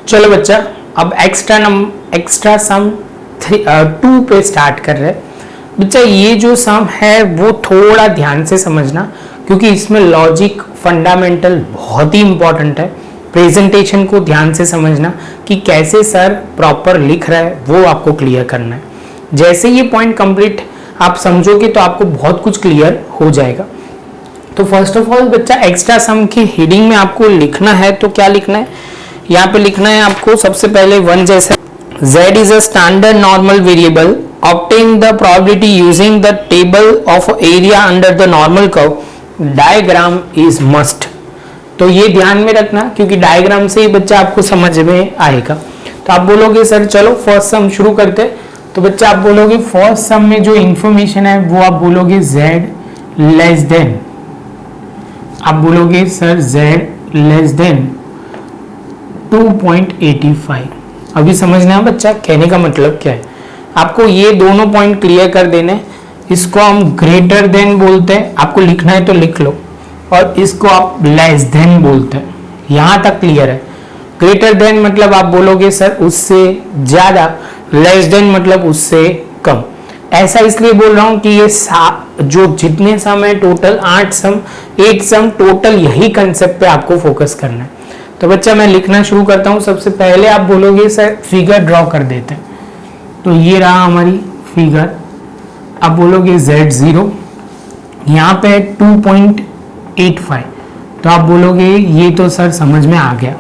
चलो बच्चा, अब एक्स्ट्रा सम 2 पे स्टार्ट कर रहे हैं। बच्चा ये जो सम है वो थोड़ा ध्यान से समझना, क्योंकि इसमें लॉजिक फंडामेंटल बहुत ही इंपॉर्टेंट है। प्रेजेंटेशन को ध्यान से समझना कि कैसे सर प्रॉपर लिख रहा है, वो आपको क्लियर करना है। जैसे ये पॉइंट कंप्लीट आप समझोगे तो आपको बहुत कुछ क्लियर हो जाएगा। तो फर्स्ट ऑफ ऑल बच्चा, एक्स्ट्रा सम की हेडिंग में आपको लिखना है तो क्या लिखना है, यहाँ पे लिखना है आपको सबसे पहले 1 जैसे z is a standard normal variable, obtain the probability using the table of area under the normal curve, diagram is must। तो ये ध्यान में रखना, क्योंकि डायग्राम से ही बच्चा आपको समझ में आएगा। तो आप बोलोगे सर चलो फर्स्ट सम शुरू करते हैं, तो बच्चा आप बोलोगे फर्स्ट सम में जो इंफॉर्मेशन है वो आप बोलोगे z लेस देन, आप बोलोगे सर z लेस देन 2.85। अभी समझना है बच्चा कहने का मतलब क्या है, आपको ये दोनों पॉइंट क्लियर कर देने। इसको हम ग्रेटर देन बोलते हैं, आपको लिखना है तो लिख लो, और इसको आप लेस देन बोलते हैं। यहां तक क्लियर है। ग्रेटर देन मतलब आप बोलोगे सर उससे ज्यादा, लेस देन मतलब उससे कम। ऐसा इसलिए बोल रहा हूं कि ये जो जितने सम है टोटल 8 सम टोटल, यही कंसेप्ट पे आपको फोकस करना है। तो बच्चा मैं लिखना शुरू करता हूं। सबसे पहले आप बोलोगे सर फिगर ड्रॉ कर देते हैं, तो ये रहा हमारी फिगर। आप बोलोगे Z0, यहाँ पे 2.85, तो आप बोलोगे ये तो सर समझ में आ गया,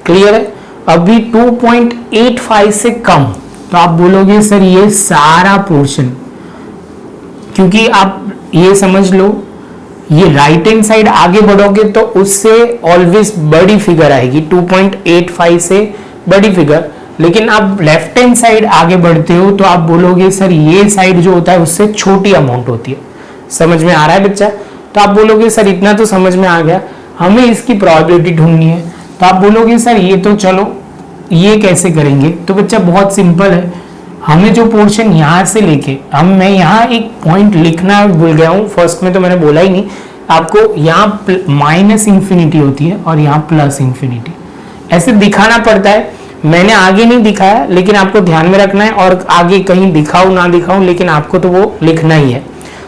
क्लियर है। अभी 2.85 से कम, तो आप बोलोगे सर ये सारा पोर्शन, क्योंकि आप ये समझ लो ये राइट हैंड साइड आगे बढ़ोगे तो उससे ऑलवेज बड़ी फिगर आएगी, 2.85 से बड़ी फिगर। लेकिन आप लेफ्ट हैंड साइड आगे बढ़ते हो तो आप बोलोगे सर ये साइड जो होता है उससे छोटी अमाउंट होती है। समझ में आ रहा है बच्चा? तो आप बोलोगे सर इतना तो समझ में आ गया, हमें इसकी प्रोबेबिलिटी ढूंढनी है। तो आप बोलोगे सर ये तो चलो ये कैसे करेंगे, तो बच्चा बहुत सिंपल है। हमें जो पोर्शन यहाँ से लेके मैं यहाँ एक पॉइंट लिखना भूल गया हूँ, फर्स्ट में तो मैंने बोला ही नहीं आपको, यहाँ माइनस इंफिनिटी होती है और यहाँ प्लस इंफिनिटी, ऐसे दिखाना पड़ता है। मैंने आगे नहीं दिखाया, लेकिन आपको ध्यान में रखना है, और आगे कहीं दिखाऊं ना दिखाऊं लेकिन आपको तो वो लिखना ही है।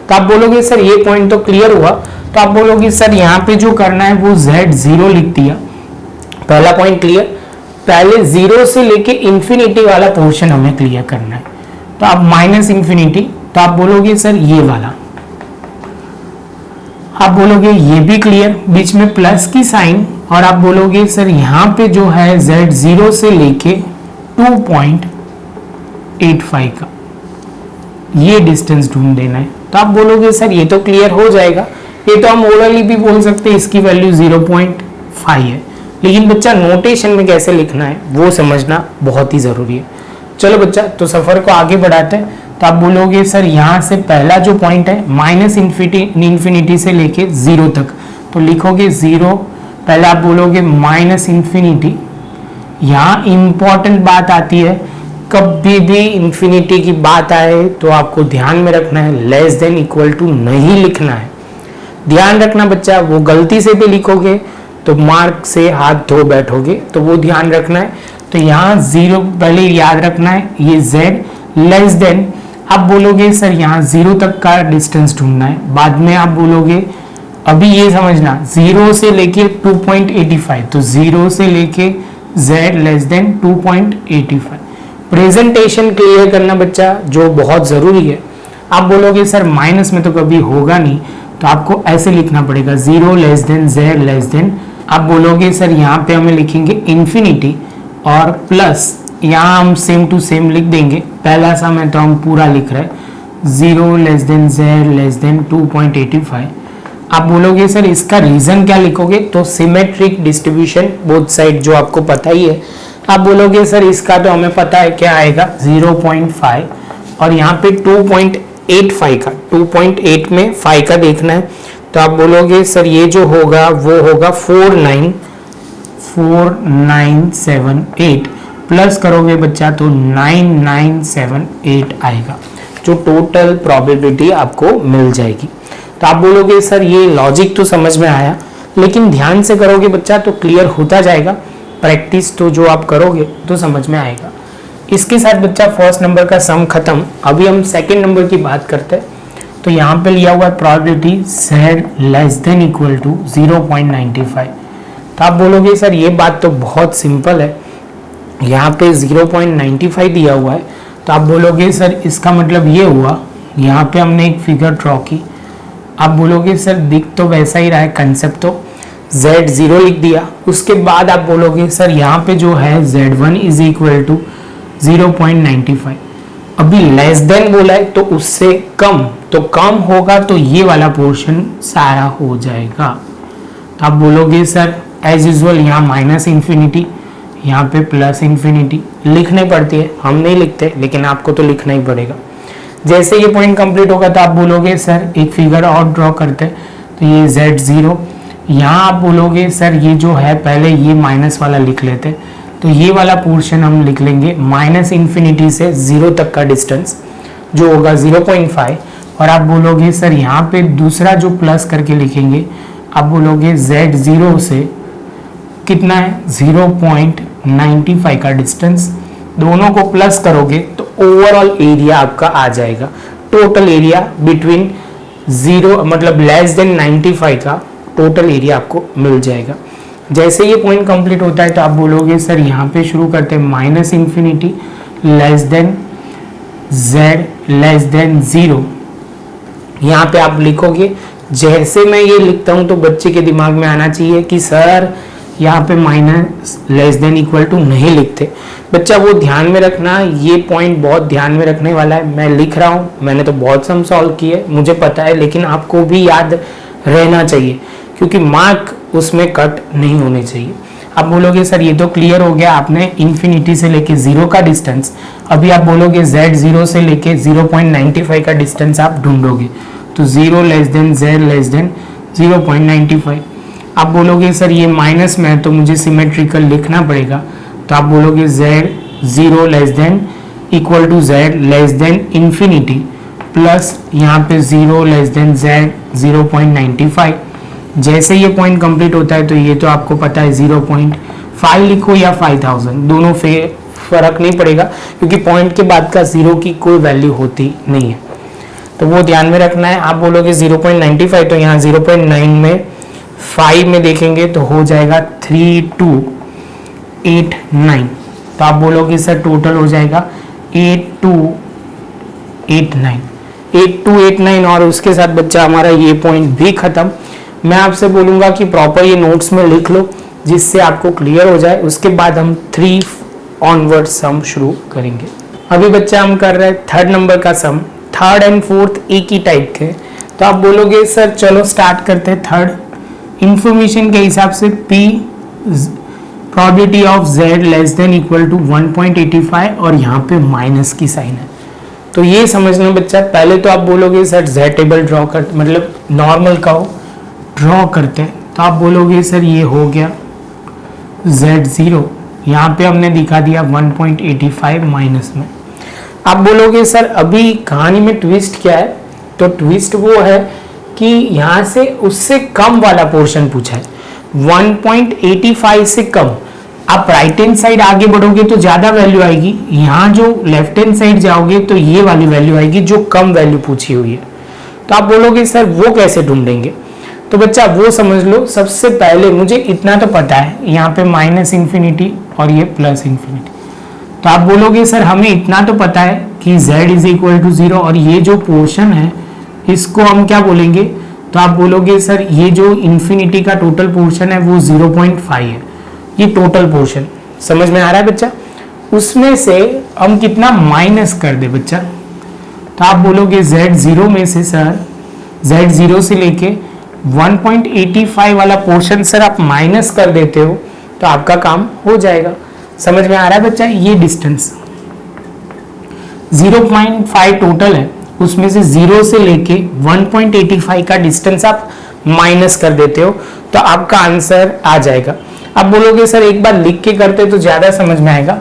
तो आप बोलोगे सर ये पॉइंट तो क्लियर हुआ, तो आप बोलोगे सर यहाँ पे जो करना है वो Z0 लिख दिया, पहला पॉइंट क्लियर। पहले 0 से लेके इंफिनिटी वाला पोर्शन हमें क्लियर करना है। तो आप माइनस इंफिनिटी, तो आप बोलोगे सर ये वाला, आप बोलोगे ये भी क्लियर, बीच में प्लस की साइन, और आप बोलोगे सर यहाँ पे जो है Z0 से लेके 2.85 का ये डिस्टेंस ढूंढ देना है। तो आप बोलोगे सर ये तो क्लियर हो जाएगा, ये तो हम ओरली भी बोल सकते हैं, इसकी वैल्यू 0.5 है। लेकिन बच्चा नोटेशन में कैसे लिखना है वो समझना बहुत ही जरूरी है। चलो बच्चा, तो सफर को आगे बढ़ाते हैं। तो आप बोलोगे सर यहाँ से पहला जो पॉइंट है माइनस इंफिनिटी से लेके 0 तक, तो लिखोगे 0, पहले आप बोलोगे माइनस इंफिनिटी। यहाँ इंपॉर्टेंट बात आती है, कभी भी इंफिनिटी की बात आए तो आपको ध्यान में रखना है लेस देन इक्वल टू नहीं लिखना है। ध्यान रखना बच्चा, वो गलती से भी लिखोगे तो मार्क से हाथ धो बैठोगे, तो वो ध्यान रखना है। तो यहाँ 0 पहले याद रखना है, ये Z लेस देन, आप बोलोगे सर यहाँ 0 तक का डिस्टेंस ढूंढना है। बाद में आप बोलोगे, अभी ये समझना 0 से लेके 2.85, तो 0 से लेके Z less then 2.85। Presentation clear करना बच्चा जो बहुत जरूरी है। आप बोलोगे सर माइनस में तो कभी होगा नहीं, तो आपको ऐसे लिखना पड़ेगा 0 less then Z less than. आप बोलोगे सर यहाँ पे हमें लिखेंगे इंफिनिटी और प्लस, यहाँ हम सेम टू सेम लिख देंगे। पहला सम है तो हम पूरा लिख रहे हैं 0 less then Z less then 2.85। आप बोलोगे सर इसका रीजन क्या लिखोगे, तो सिमेट्रिक डिस्ट्रीब्यूशन बोथ साइड जो आपको पता ही है। आप बोलोगे सर इसका तो हमें पता है क्या आएगा 0.5, और यहाँ पे 2.85 का, 2.8 में 5 का देखना है। तो आप बोलोगे सर ये जो होगा वो होगा 4978, प्लस करोगे बच्चा तो 9978 आएगा, जो टोटल प्रोबेबिलिटी आपको मिल जाएगी। तो आप बोलोगे सर ये लॉजिक तो समझ में आया, लेकिन ध्यान से करोगे बच्चा तो क्लियर होता जाएगा। प्रैक्टिस तो जो आप करोगे तो समझ में आएगा। इसके साथ बच्चा फर्स्ट नंबर का सम खत्म। अभी हम सेकंड नंबर की बात करते हैं। तो यहाँ पे लिया हुआ probability z less than equal to 0.95। तो आप बोलोगे सर ये बात तो बहुत सिंपल है, यहाँ पे 0.95 दिया हुआ है, तो आप बोलोगे सर इसका मतलब ये हुआ, यहाँ पे हमने एक फिगर ड्रॉ की, आप बोलोगे सर दिख तो वैसा ही रहा है, कंसेप्ट तो z0 लिख दिया। उसके बाद आप बोलोगे सर यहाँ पे जो है z1 इज इक्वल टू 0.95। अभी लेस देन बोला है तो उससे कम, तो कम होगा तो ये वाला पोर्शन सारा हो जाएगा। तो आप बोलोगे सर एज यूजुअल यहाँ माइनस इन्फिनिटी, यहाँ पे प्लस इन्फिनिटी लिखने पड़ती है, हम नहीं लिखते लेकिन आपको तो लिखना ही पड़ेगा। जैसे ये पॉइंट कंप्लीट होगा तो आप बोलोगे सर एक फिगर और ड्रॉ करते हैं, तो ये z0, यहाँ आप बोलोगे सर ये जो है पहले ये माइनस वाला लिख लेते, तो ये वाला पोर्शन हम लिख लेंगे माइनस इन्फिनिटी से 0 तक का डिस्टेंस जो होगा 0.5। और आप बोलोगे सर यहाँ पे दूसरा जो प्लस करके लिखेंगे, आप बोलोगे z0 से कितना है 0.95 का डिस्टेंस, दोनों को प्लस करोगे तो ओवरऑल एरिया आपका आ जाएगा। टोटल एरिया बिटवीन 0 मतलब लेस देन 95 का टोटल एरिया आपको मिल जाएगा। जैसे ये पॉइंट कंप्लीट होता है तो आप बोलोगे सर यहाँ पे शुरू करते हैं minus infinity less than z less then 0। यहाँ पे आप लिखोगे, जैसे मैं ये लिखता हूँ तो बच्चे के दिमाग में आना चाहिए कि सर यहाँ पे minus less than equal to नहीं लिखते। बच्चा वो ध्यान में रखना, ये पॉइंट बहुत ध्यान में रखने वाला है। मैं लिख रहा हूँ, मैंने तो बहुत सम सॉल्व किए, मुझे पता है, लेकिन आपको भी याद रहना चाहिए क्योंकि मार्क उसमें कट नहीं होने चाहिए। आप बोलोगे सर ये तो क्लियर हो गया, आपने इन्फिनिटी से लेके 0 का डिस्टेंस, अभी आप बोलोगे z0 से लेके 0.95 का डिस्टेंस आप ढूंढोगे, तो 0 less then z less then 0.95। आप बोलोगे सर ये माइनस में है तो मुझे सिमेट्रिकल लिखना पड़ेगा, तो आप बोलोगे z0 less than equal to z less than infinity plus यहाँ पे 0 लेस देन z 0.95। जैसे ये पॉइंट कंप्लीट होता है तो ये तो आपको पता है 0.5 लिखो या 5000, दोनों फर्क नहीं पड़ेगा क्योंकि पॉइंट के बाद का 0 की कोई वैल्यू होती नहीं है, तो वो ध्यान में रखना है। आप बोलोगे 0.95 तो यहाँ 0.9 में 5 में देखेंगे तो हो जाएगा 3289। तो आप बोलोगे सर टोटल हो जाएगा 8289 और उसके साथ बच्चा हमारा ये पॉइंट भी खत्म। मैं आपसे बोलूंगा कि प्रॉपर ये नोट्स में लिख लो जिससे आपको क्लियर हो जाए। उसके बाद हम 3 ऑनवर्ड सम शुरू करेंगे। अभी बच्चा हम कर रहे हैं थर्ड नंबर का सम। थर्ड एंड फोर्थ एक ही टाइप के, तो आप बोलोगे सर चलो स्टार्ट करते हैं। थर्ड इंफॉर्मेशन के हिसाब से p probability of z less than equal to 1.85 और यहाँ पे माइनस की साइन है, तो ये समझना बच्चा। पहले तो आप बोलोगे सर z टेबल ड्रॉ कर, मतलब नॉर्मल का हो ड्रॉ करते हैं, तो आप बोलोगे सर ये हो गया z0, यहाँ पे हमने दिखा दिया 1.85 माइनस में। आप बोलोगे सर अभी कहानी में ट्विस्ट क्या है, तो ट्विस्ट वो है कि यहाँ से उससे कम वाला पोर्शन पूछा है, 1.85 से कम। आप राइट हैंड साइड आगे बढ़ोगे तो ज्यादा वैल्यू आएगी, यहाँ जो लेफ्ट हैंड साइड जाओगे तो ये वाली वैल्यू आएगी जो कम वैल्यू पूछी हुई है। तो आप बोलोगे सर वो कैसे ढूंढेंगे, तो बच्चा वो समझ लो। सबसे पहले मुझे इतना तो पता है, यहाँ पे माइनस इन्फिनिटी और ये प्लस इन्फिनिटी, तो आप बोलोगे सर हमें इतना तो पता है कि z इज इक्वल टू 0 और ये जो पोर्शन है इसको हम क्या बोलेंगे, तो आप बोलोगे सर ये जो इन्फिनिटी का टोटल पोर्शन है वो 0.5 है, ये टोटल पोर्शन समझ में आ रहा है बच्चा। उसमें से हम कितना माइनस कर दे बच्चा, तो आप बोलोगे z0 में से सर z0 से लेके 1.85 वाला पोर्शन सर आप माइनस कर देते हो तो आपका काम हो जाएगा। समझ में आ रहा है बच्चा। ये डिस्टेंस 0.5 टोटल है, उसमें से 0 से लेके 1.85 का डिस्टेंस आप माइनस कर देते हो तो आपका आंसर आ जाएगा। आप बोलोगे सर एक बार लिख के करते तो ज्यादा समझ में आएगा,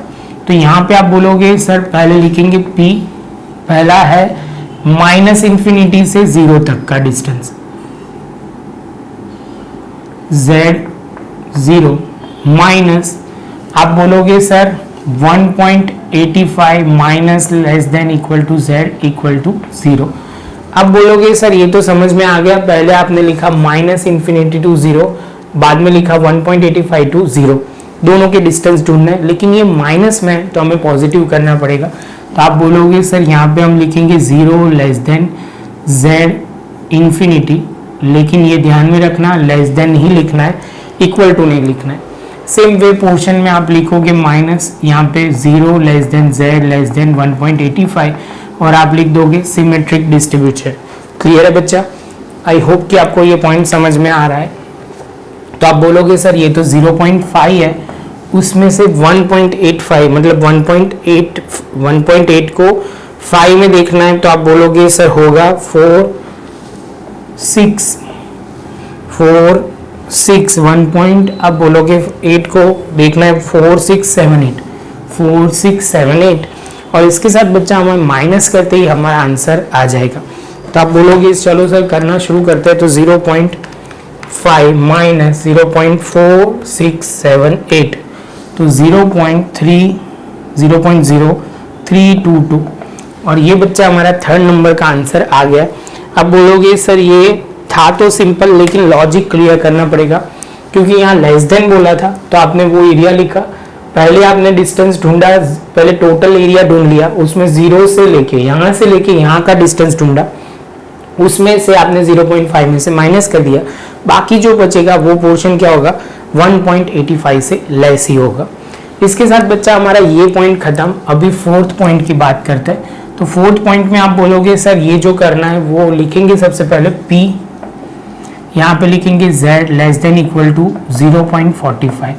तो यहाँ पे आप बोलोगे सर पहले लिखेंगे p, पहला है माइनस इन्फिनिटी से 0 तक का डिस्टेंस, z0 माइनस आप बोलोगे sir 1.85 minus less than equal to Z equal to 0। अब बोलोगे सर ये तो समझ में आ गया, पहले आपने लिखा माइनस इन्फिनिटी टू 0, बाद में लिखा 1.85 टू 0, दोनों के डिस्टेंस ढूंढना है, लेकिन ये माइनस में है तो हमें पॉजिटिव करना पड़ेगा। तो आप बोलोगे सर यहाँ पे हम लिखेंगे 0 लेस देन जेड इन्फिनिटी, लेकिन ये ध्यान में रखना लेस देन ही लिखना है, इक्वल टू नहीं लिखना है। सेम वे पोर्शन में आप लिखोगे माइनस, यहाँ पे 0 less then Z less than 1.85 और आप लिख दोगे सिमेट्रिक डिस्ट्रीब्यूशन। क्लियर है बच्चा? आई होप कि आपको ये पॉइंट समझ में आ रहा है। तो आप बोलोगे सर ये तो 0.5 है, उसमें से 1.85 मतलब 1.8 को 5 में देखना है, तो आप बोलोगे सर होगा 4 6 1 पॉइंट, अब बोलोगे 8 को देखना है 4 6 7 8 और इसके साथ बच्चा हमें माइनस करते ही हमारा आंसर आ जाएगा। तो आप बोलोगे चलो सर करना शुरू करते हैं। तो 0.5 माइनस 0.4678 तो 0.0322 और ये बच्चा हमारा थर्ड नंबर का आंसर आ गया। अब बोलोगे सर ये था तो सिंपल, लेकिन लॉजिक क्लियर करना पड़ेगा, क्योंकि यहाँ लेस देन बोला था तो आपने वो एरिया लिखा, पहले आपने डिस्टेंस ढूंढा, पहले टोटल एरिया ढूंढ लिया, उसमें 0 से लेके यहाँ का डिस्टेंस ढूंढा, उसमें से आपने 0.5 में से माइनस कर दिया, बाकी जो बचेगा वो पोर्शन क्या होगा 1.85 से लेस ही होगा। इसके साथ बच्चा हमारा ये पॉइंट खत्म। अभी फोर्थ पॉइंट की बात करते हैं। तो फोर्थ पॉइंट में आप बोलोगे सर ये जो करना है वो लिखेंगे सबसे पहले P, यहाँ पे लिखेंगे Z less than equal to 0.45।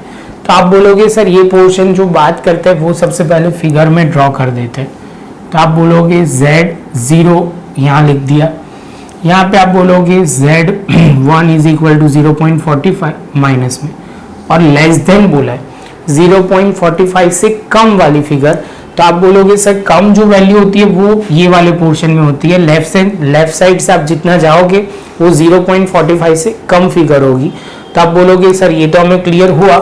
तो आप बोलोगे सर ये पोर्शन जो बात करते हैं वो सबसे पहले फिगर में ड्रॉ कर देते हैं। तो आप बोलोगे Z0 यहाँ लिख दिया, यहाँ पे आप बोलोगे Z1 is equal to 0.45 minus में, और लेस देन बोला है 0.45 से कम वाली फिगर। तो आप बोलोगे सर कम जो वैल्यू होती है वो ये वाले पोर्शन में होती है, लेफ्ट साइड से आप जितना जाओगे वो 0.45 से कम फिगर होगी। तो आप बोलोगे सर ये तो हमें क्लियर हुआ,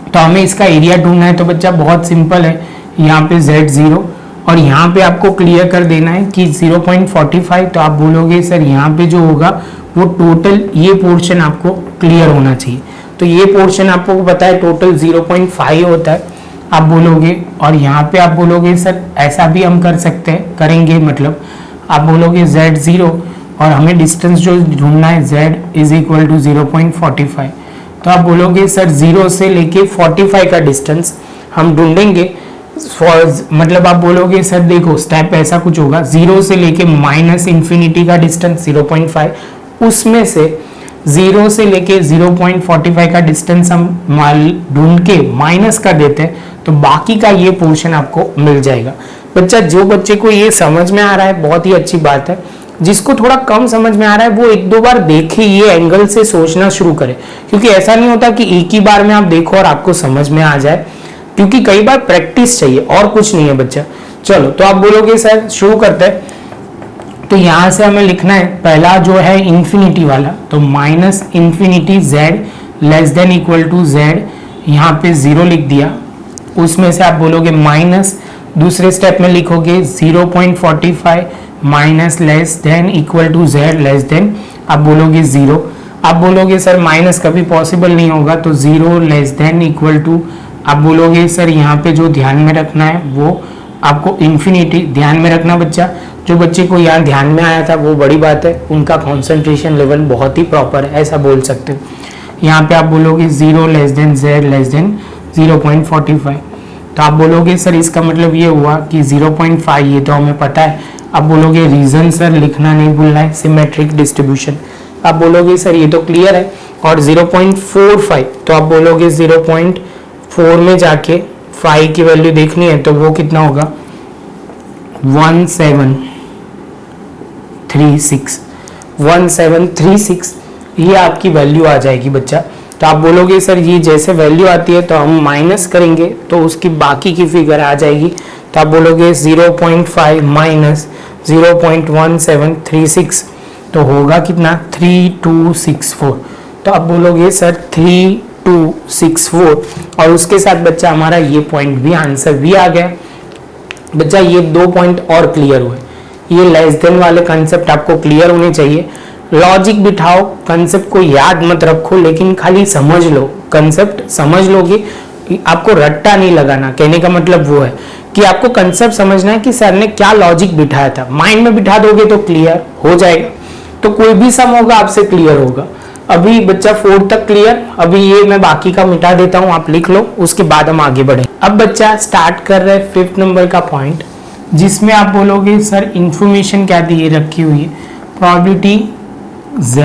तो हमें इसका एरिया ढूंढना है। तो बच्चा बहुत सिंपल है, यहाँ पे Z0 और यहाँ पे आपको क्लियर कर देना है कि 0.45। तो आप बोलोगे सर यहाँ पे जो होगा वो टोटल ये पोर्शन आपको क्लियर होना चाहिए। तो ये पोर्शन आपको पता है टोटल 0.5 होता है, आप बोलोगे, और यहाँ पे आप बोलोगे सर ऐसा भी हम कर सकते हैं, करेंगे मतलब आप बोलोगे Z0 और हमें डिस्टेंस जो ढूंढना है Z इज इक्वल टू 0.45। तो आप बोलोगे सर 0 से लेके 45 का डिस्टेंस हम ढूंढेंगे, मतलब आप बोलोगे सर देखो स्टेप ऐसा कुछ होगा, 0 से लेके माइनस इन्फिनिटी का डिस्टेंस 0.5, उसमें से 0 से लेके 0.45 का डिस्टेंस हम ढूंढ के माइनस कर देते हैं, तो बाकी का ये पोर्शन आपको मिल जाएगा। बच्चा जो बच्चे को ये समझ में आ रहा है बहुत ही अच्छी बात है, जिसको थोड़ा कम समझ में आ रहा है वो एक दो बार देखे, ये एंगल से सोचना शुरू करे, क्योंकि ऐसा नहीं होता कि एक ही बार में आप देखो और आपको समझ में आ जाए, क्योंकि कई बार प्रैक्टिस चाहिए और कुछ नहीं है बच्चा। चलो तो आप बोलोगे सर शुरू करते हैं। तो यहाँ से हमें लिखना है पहला जो है इन्फिनिटी वाला, तो minus infinity Z less than equal to Z, यहाँ पे 0 लिख दिया, उसमें से आप बोलोगे माइनस, दूसरे स्टेप में लिखोगे 0.45 minus less than equal to Z less than, आप बोलोगे 0। आप बोलोगे सर माइनस कभी पॉसिबल नहीं होगा, तो 0 लेस देन इक्वल टू, आप बोलोगे सर यहाँ पे जो ध्यान में रखना है वो आपको इन्फिनिटी ध्यान में रखना। बच्चा जो बच्चे को यहाँ ध्यान में आया था वो बड़ी बात है, उनका कॉन्सेंट्रेशन लेवल बहुत ही प्रॉपर है, ऐसा बोल सकते हो। यहाँ पे आप बोलोगे 0 less then Z less then 0.45। तो आप बोलोगे सर इसका मतलब ये हुआ कि 0.5 ये तो हमें पता है। आप बोलोगे रीजन सर लिखना नहीं भूलना है, सिमेट्रिक डिस्ट्रीब्यूशन। आप बोलोगे सर ये तो क्लियर है, और 0.45 तो आप बोलोगे 0.4 में जाके 5 की वैल्यू देखनी है, तो वो कितना होगा 1736 ये आपकी वैल्यू आ जाएगी बच्चा। तो आप बोलोगे सर ये जैसे वैल्यू आती है तो हम माइनस करेंगे तो उसकी बाकी की फिगर आ जाएगी। तो आप बोलोगे 0.5 माइनस 0.1736 तो होगा कितना 3264। तो आप बोलोगे सर 3264 0.264 और उसके साथ बच्चा हमारा ये पॉइंट भी आंसर भी आ गया। बच्चा ये 2 पॉइंट और क्लियर हुए। ये लेस देन वाले कंसेप्ट आपको क्लियर होने चाहिए। लॉजिक बिठाओ, कंसेप्ट को याद मत रखो, लेकिन खाली समझ लो। कंसेप्ट समझ लोगे, आपको रट्टा नहीं लगाना। कहने का मतलब वो है कि आपको कंसेप्ट समझना है कि सर ने क्या लॉजिक बिठाया था। माइंड में बिठा दोगे तो क्लियर हो जाएगा, तो कोई भी सम होगा आपसे क्लियर होगा। अभी बच्चा 4 तक क्लियर। अभी ये मैं बाकी का मिटा देता हूं, आप लिख लो, उसके बाद हम आगे बढ़े। अब बच्चा स्टार्ट कर रहे हैं 5th नंबर का पॉइंट, जिसमें आप बोलोगे सर इंफॉर्मेशन क्या दी रखी हुई है, probability z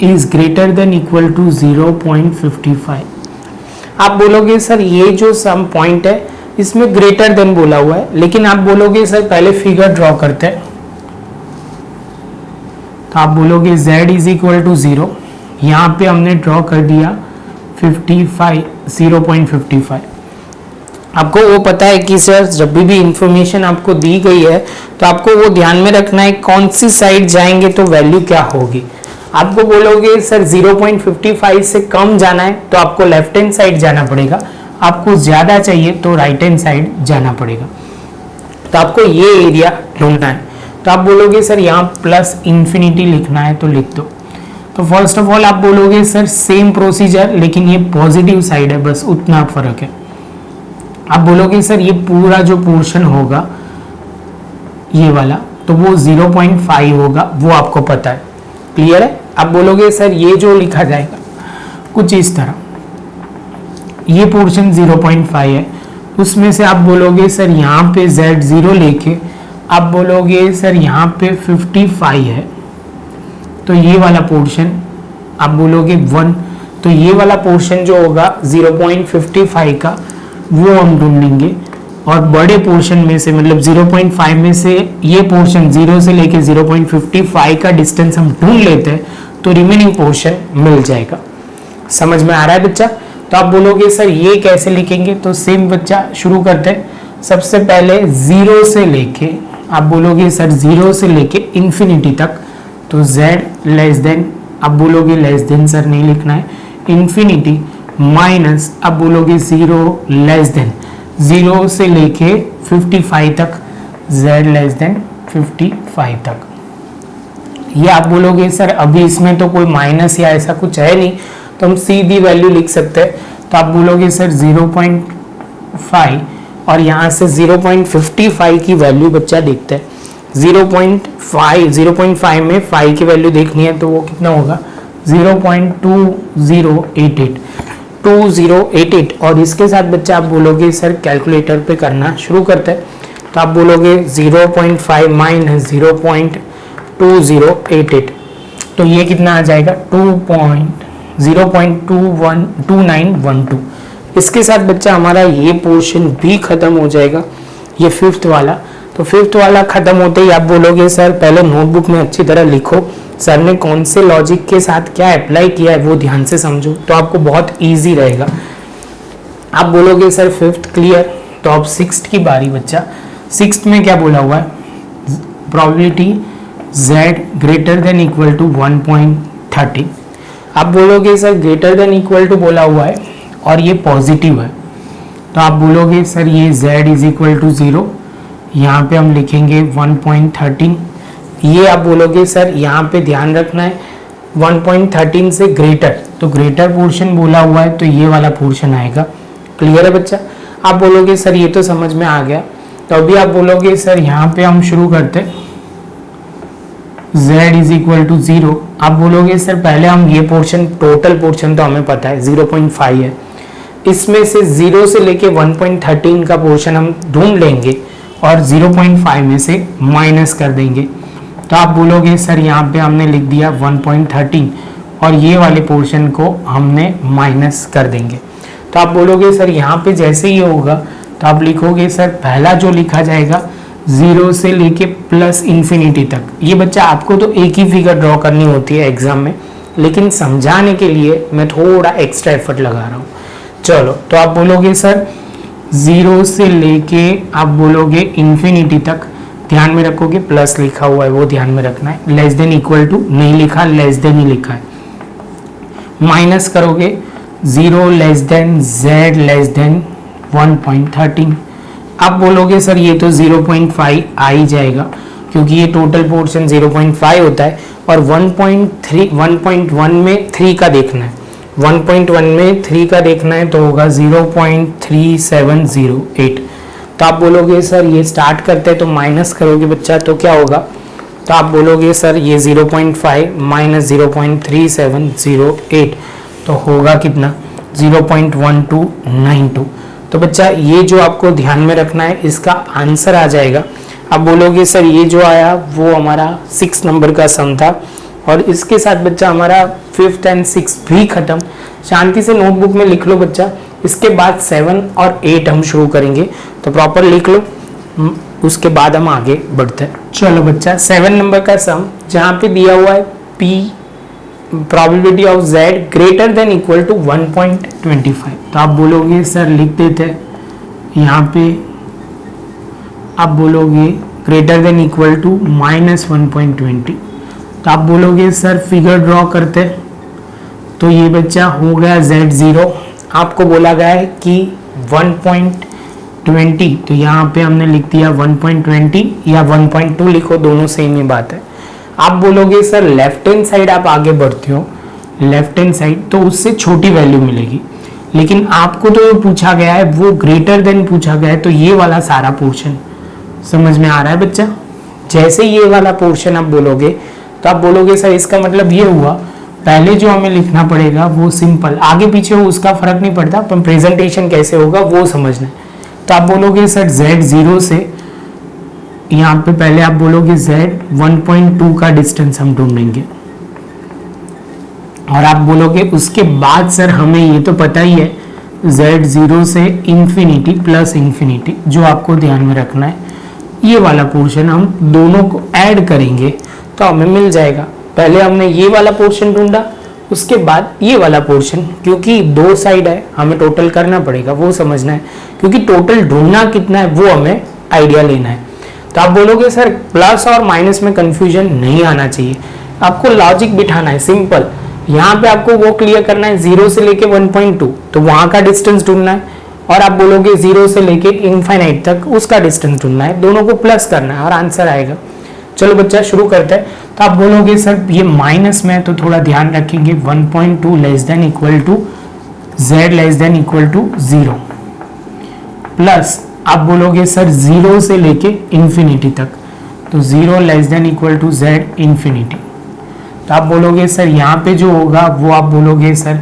is greater than equal to 0.55। आप बोलोगे सर ये जो सम पॉइंट है इसमें ग्रेटर देन बोला हुआ है, लेकिन आप बोलोगे सर पहले फिगर ड्रॉ करते हैं। तो आप बोलोगे z इज इक्वल टू 0, यहाँ पे हमने ड्रॉ कर दिया 0.55। आपको वो पता है कि सर जब भी इंफॉर्मेशन आपको दी गई है तो आपको वो ध्यान में रखना है कौन सी साइड जाएंगे तो वैल्यू क्या होगी। आपको बोलोगे सर 0.55 से कम जाना है तो आपको लेफ्ट हैंड साइड जाना पड़ेगा, आपको ज्यादा चाहिए तो राइट हैंड साइड जाना पड़ेगा। तो आपको ये एरिया ढूंढना है। तो आप बोलोगे सर यहाँ प्लस इंफिनिटी लिखना है तो लिख दो। तो फर्स्ट ऑफ ऑल आप बोलोगे सर सेम प्रोसीजर, लेकिन ये पॉजिटिव साइड है, बस उतना फर्क है। आप बोलोगे सर ये पूरा जो पोर्शन होगा ये वाला, तो वो 0.5 होगा, वो आपको पता है, क्लियर है। आप बोलोगे सर ये जो लिखा जाएगा कुछ इस तरह, ये पोर्शन 0.5 है, उसमें से आप बोलोगे सर यहाँ पे Z0 लेके आप बोलोगे सर यहाँ पे 55 है, तो ये वाला पोर्शन आप बोलोगे 1, तो ये वाला पोर्शन जो होगा 0.55 का वो हम ढूंढेंगे। और बड़े पोर्शन में से मतलब 0.5 में से ये पोर्शन 0 से लेके 0.55 का डिस्टेंस हम ढूंढ लेते हैं तो रिमेनिंग पोर्शन मिल जाएगा। समझ में आ रहा है बच्चा। तो आप बोलोगे सर ये कैसे लिखेंगे, तो सेम बच्चा शुरू करते हैं। सबसे पहले 0 से लेके आप बोलोगे सर 0 से लेके इंफिनिटी तक, तो z लेस देन, आप बोलोगे लेस देन सर नहीं लिखना है, इंफिनिटी माइनस आप बोलोगे 0 लेस देन, 0 से लेके 55 तक, z लेस देन 55 तक। ये आप बोलोगे सर अभी इसमें तो कोई माइनस या ऐसा कुछ है नहीं, तो हम सीधी वैल्यू लिख सकते हैं। तो आप बोलोगे सर 0.5 और यहाँ से 0.55 की वैल्यू बच्चा देखते हैं। 0.5 में 5 की वैल्यू देखनी है तो वो कितना होगा 0.2088 और इसके साथ बच्चा आप बोलोगे सर कैलकुलेटर पे करना शुरू करते हैं। तो आप बोलोगे 0.5 माइनस 0.2088, तो ये कितना आ जाएगा 0.2912। इसके साथ बच्चा हमारा ये पोर्शन भी खत्म हो जाएगा, ये 5th वाला। तो 5th वाला खत्म होते ही आप बोलोगे सर पहले नोटबुक में अच्छी तरह लिखो, सर ने कौन से लॉजिक के साथ क्या अप्लाई किया है वो ध्यान से समझो, तो आपको बहुत इजी रहेगा। आप बोलोगे सर 5th क्लियर, तो अब 6th की बारी बच्चा। 6th में क्या बोला हुआ है, probability z greater than equal to 1.30। आप बोलोगे sir greater than equal to बोला हुआ है और ये पॉजिटिव है, तो आप बोलोगे सर ये z इज इक्वल टू 0, यहाँ पे हम लिखेंगे 1.13। ये आप बोलोगे सर यहाँ पे ध्यान रखना है 1.13 से ग्रेटर, तो ग्रेटर पोर्शन बोला हुआ है तो ये वाला पोर्शन आएगा। क्लियर है बच्चा। आप बोलोगे सर ये तो समझ में आ गया, तो अभी आप बोलोगे सर यहाँ पे हम शुरू करते हैं z इज इक्वल टू 0। आप बोलोगे सर पहले हम ये पोर्शन, टोटल पोर्शन तो हमें पता है 0.5 है, इसमें से 0 से लेके 1.13 का पोर्शन हम ढूंढ लेंगे और 0.5 में से माइनस कर देंगे। तो आप बोलोगे सर यहाँ पे हमने लिख दिया 1.13 और ये वाले पोर्शन को हमने माइनस कर देंगे। तो आप बोलोगे सर यहाँ पे जैसे ही होगा तो आप लिखोगे सर पहला जो लिखा जाएगा 0 से लेके प्लस इंफिनिटी तक। ये बच्चा आपको तो एक ही फिगर ड्रॉ करनी होती है एग्जाम में, लेकिन समझाने के लिए मैं थोड़ा एक्स्ट्रा एफर्ट लगा रहा हूँ। चलो, तो आप बोलोगे सर 0 से लेके आप बोलोगे इंफिनिटी तक, ध्यान में रखोगे प्लस लिखा हुआ है वो ध्यान में रखना है, लेस देन इक्वल टू नहीं लिखा, लेस देन ही लिखा है। माइनस करोगे 0 less then z less then 1.13। आप बोलोगे सर ये तो 0.5 आ ही जाएगा क्योंकि ये टोटल पोर्शन 0.5 होता है और 1.1 में 3 का देखना है, 1.1 में 3 का देखना है तो होगा 0.3708। तो आप बोलोगे सर ये स्टार्ट करते हैं तो माइनस करोगे बच्चा तो क्या होगा, तो आप बोलोगे सर ये 0.5 माइनस 0.3708 तो होगा कितना 0.1292। तो बच्चा ये जो आपको ध्यान में रखना है इसका आंसर आ जाएगा। आप बोलोगे सर ये जो आया वो हमारा 6 नंबर का सम था और इसके साथ बच्चा हमारा 5th एंड 6th भी खत्म। शांति से नोटबुक में लिख लो बच्चा, इसके बाद 7 और 8 हम शुरू करेंगे तो प्रॉपर लिख लो, उसके बाद हम आगे बढ़ते हैं। चलो बच्चा 7 नंबर का सम जहाँ पे दिया हुआ है P probability of z greater than equal to 1.25। तो आप बोलोगे सर लिख देते हैं यहाँ पे, आप बोलोगे ग्रेटर देन इक्वल टू -1.20। तो आप बोलोगे सर फिगर ड्रॉ करते हैं तो ये बच्चा हो गया z0, आपको बोला गया है कि 1.20 तो यहाँ पे हमने लिख दिया 1.20 या 1.2 लिखो, दोनों सेम ही बात है। आप बोलोगे सर लेफ्ट हैंड साइड आप आगे बढ़ते हो, लेफ्ट हैंड साइड तो उससे छोटी वैल्यू मिलेगी, लेकिन आपको तो जो पूछा गया है वो ग्रेटर देन पूछा गया है, तो ये वाला सारा पोर्शन समझ में आ रहा है बच्चा। जैसे ये वाला पोर्शन आप बोलोगे तो आप बोलोगे सर इसका मतलब ये हुआ, पहले जो हमें लिखना पड़ेगा वो सिंपल, आगे पीछे हो उसका फर्क नहीं पड़ता, पर प्रेजेंटेशन कैसे होगा वो समझना है। तो आप बोलोगे सर z0 से यहाँ पे पहले आप बोलोगे z 1.2 का डिस्टेंस हम ढूंढेंगे और आप बोलोगे उसके बाद सर हमें ये तो पता ही है z0 से इंफिनिटी प्लस इंफिनिटी, जो आपको ध्यान में रखना है ये वाला पोर्शन हम दोनों को ऐड करेंगे तो हमें मिल जाएगा। पहले हमने ये वाला पोर्शन ढूंढा, उसके बाद ये वाला पोर्शन, क्योंकि दो साइड है हमें टोटल करना पड़ेगा वो समझना है, क्योंकि टोटल ढूंढना कितना है वो हमें आइडिया लेना है। तो आप बोलोगे सर प्लस और माइनस में कंफ्यूजन नहीं आना चाहिए, आपको लॉजिक बिठाना है सिंपल। यहाँ पे आपको वो क्लियर करना है 0 से लेके 1.2 तो वहां का डिस्टेंस ढूंढना है, और आप बोलोगे 0 से लेके इनफाइनाइट तक उसका डिस्टेंस ढूंढना है, दोनों को प्लस करना है और आंसर आएगा। चलो बच्चा शुरू करते हैं। तो आप बोलोगे सर ये माइनस में तो थोड़ा ध्यान रखेंगे 1.2 less than equal to z less than equal to 0 plus आप बोलोगे सर 0 से लेके इंफिनिटी तक तो 0 less than equal to z infinity. तो आप बोलोगे सर यहाँ पे जो होगा वो आप बोलोगे सर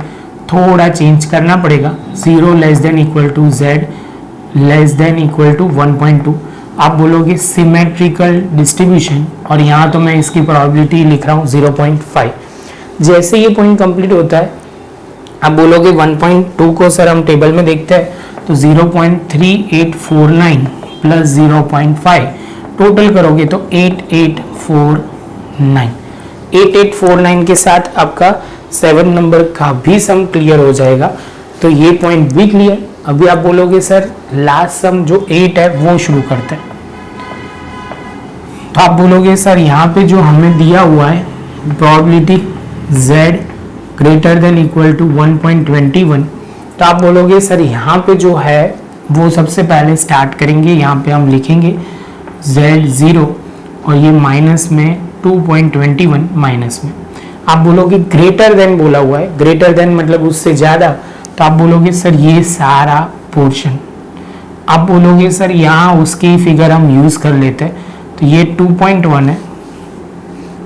थोड़ा चेंज करना पड़ेगा, 0 less than equal to z less than equal to 1.2। आप बोलोगे सिमेट्रिकल डिस्ट्रीब्यूशन और यहाँ तो मैं इसकी प्रोबेबिलिटी लिख रहा हूँ 0.5। जैसे ये पॉइंट कंप्लीट होता है आप बोलोगे 1.2 को सर हम टेबल में देखते हैं तो 0.3849 प्लस 0.5 टोटल करोगे तो 8849। 8849 के साथ आपका 7 नंबर का भी सम क्लियर हो जाएगा, तो ये पॉइंट भी क्लियर। अभी आप बोलोगे सर लास्ट सम जो 8 है वो शुरू करते हैं। तो आप बोलोगे सर यहाँ पे जो हमें दिया हुआ है probability z greater than equal to 1.21, तो आप बोलोगे सर यहाँ पे जो है वो सबसे पहले स्टार्ट करेंगे, यहाँ पे हम लिखेंगे z0 और ये माइनस में 2.21 माइनस में। आप बोलोगे ग्रेटर देन बोला हुआ है, ग्रेटर देन मतलब उससे ज़्यादा, तो आप बोलोगे सर ये सारा पोर्शन। आप बोलोगे सर यहाँ उसकी फिगर हम यूज़ कर लेते हैं, तो ये 2.1 है,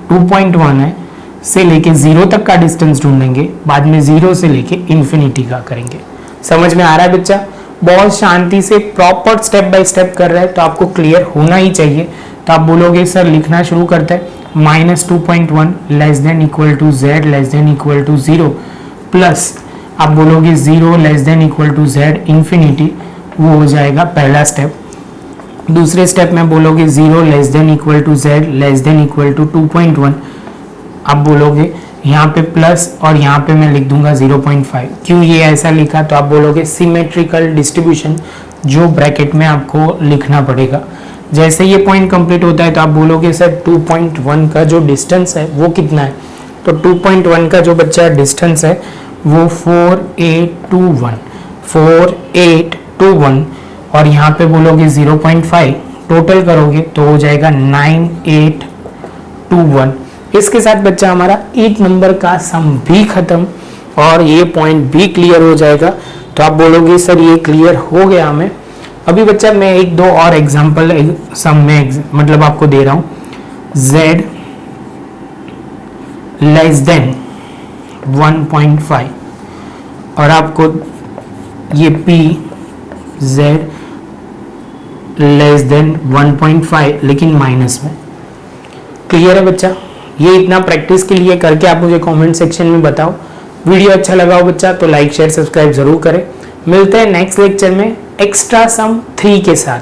2.1 है से लेके 0 तक का डिस्टेंस ढूंढेंगे, बाद में 0 से लेके इन्फिनिटी का करेंगे। समझ में आ रहा है बच्चा? बहुत शांति से प्रॉपर स्टेप बाय स्टेप कर रहा है तो आपको क्लियर होना ही चाहिए। तो आप बोलोगे सर लिखना शुरू करते हैं -2.1 less than equal to z less than equal to 0 plus आप बोलोगे 0 less than equal to z infinity, वो हो जाएगा पहला स्टेप। दूसरे स्टेप में बोलोगे 0 less than equal to z less than equal to 2.1, आप बोलोगे यहाँ पे प्लस और यहाँ पे मैं लिख दूंगा 0.5। क्यों ये ऐसा लिखा? तो आप बोलोगे सिमेट्रिकल डिस्ट्रीब्यूशन, जो ब्रैकेट में आपको लिखना पड़ेगा। जैसे ये पॉइंट कंप्लीट होता है तो आप बोलोगे सर 2.1 का जो डिस्टेंस है वो कितना है? तो 2.1 का जो बच्चा डिस्टेंस है वो 4821, 4821 और यहाँ पे बोलोगे 0.5, टोटल करोगे तो हो जाएगा 9821। इसके साथ बच्चा हमारा 8 नंबर का सम भी खत्म और ये पॉइंट भी क्लियर हो जाएगा। तो आप बोलोगे सर ये क्लियर हो गया हमें। अभी बच्चा मैं एक दो और एग्जांपल सम में मतलब आपको दे रहा हूँ। z लेस देन 1.5 और आपको ये p z लेस देन 1.5 लेकिन माइनस में। क्लियर है बच्चा? ये इतना प्रैक्टिस के लिए करके आप मुझे कमेंट सेक्शन में बताओ। वीडियो अच्छा लगा हो बच्चा तो लाइक शेयर सब्सक्राइब जरूर करें। मिलते हैं नेक्स्ट लेक्चर में एक्स्ट्रा सम 3 के साथ।